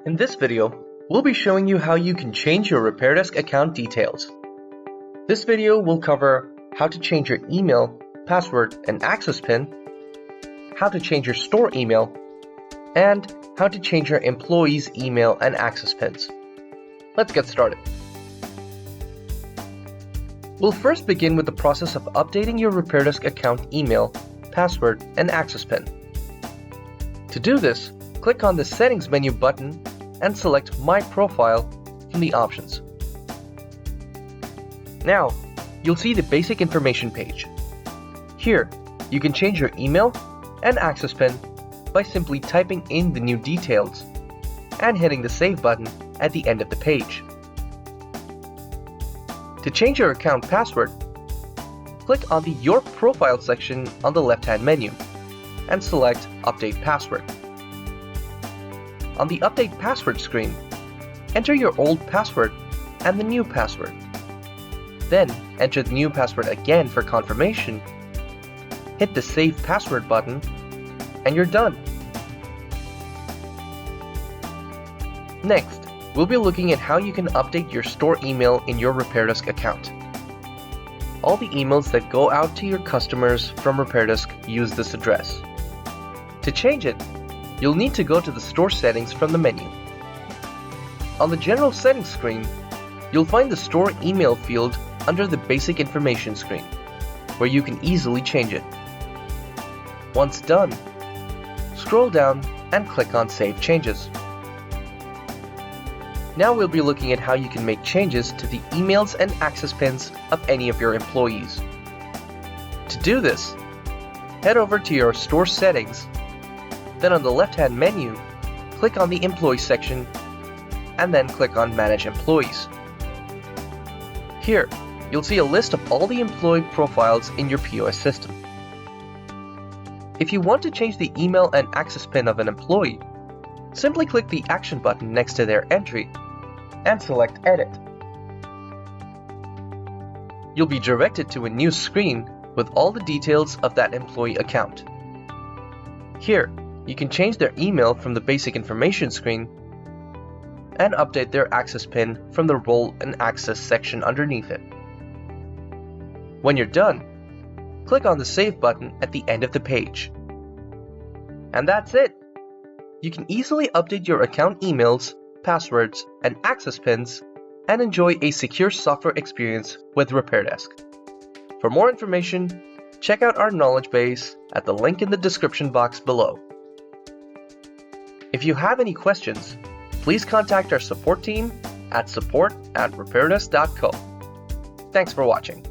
In this video, we'll be showing you how you can change your RepairDesk account details. This video will cover how to change your email, password, and access PIN, how to change your store email, and how to change your employees' email and access PINs. Let's get started. We'll first begin with the process of updating your RepairDesk account email, password, and access PIN. To do this, click on the Settings menu button and select My Profile from the options. Now, you'll see the basic information page. Here, you can change your email and access PIN by simply typing in the new details and hitting the Save button at the end of the page. To change your account password, click on the Your Profile section on the left-hand menu and select Update Password. On the Update Password screen, enter your old password and the new password. Then enter the new password again for confirmation, hit the Save Password button, and you're done. Next, we'll be looking at how you can update your store email in your RepairDesk account. All the emails that go out to your customers from RepairDesk use this address. To change it, you'll need to go to the Store Settings from the menu. On the General Settings screen, you'll find the Store Email field under the Basic Information screen, where you can easily change it. Once done, scroll down and click on Save Changes. Now we'll be looking at how you can make changes to the emails and access PINs of any of your employees. To do this, head over to your Store Settings, then on the left-hand menu, click on the Employee section, and then click on Manage Employees. Here, you'll see a list of all the employee profiles in your POS system. If you want to change the email and access PIN of an employee, simply click the Action button next to their entry and select Edit. You'll be directed to a new screen with all the details of that employee account. Here, you can change their email from the Basic Information screen and update their access PIN from the Role and Access section underneath it. When you're done, click on the Save button at the end of the page. And that's it! You can easily update your account emails, passwords, and access PINs and enjoy a secure software experience with RepairDesk. For more information, check out our knowledge base at the link in the description box below. If you have any questions, please contact our support team at support@repairdesk.co. Thanks for watching.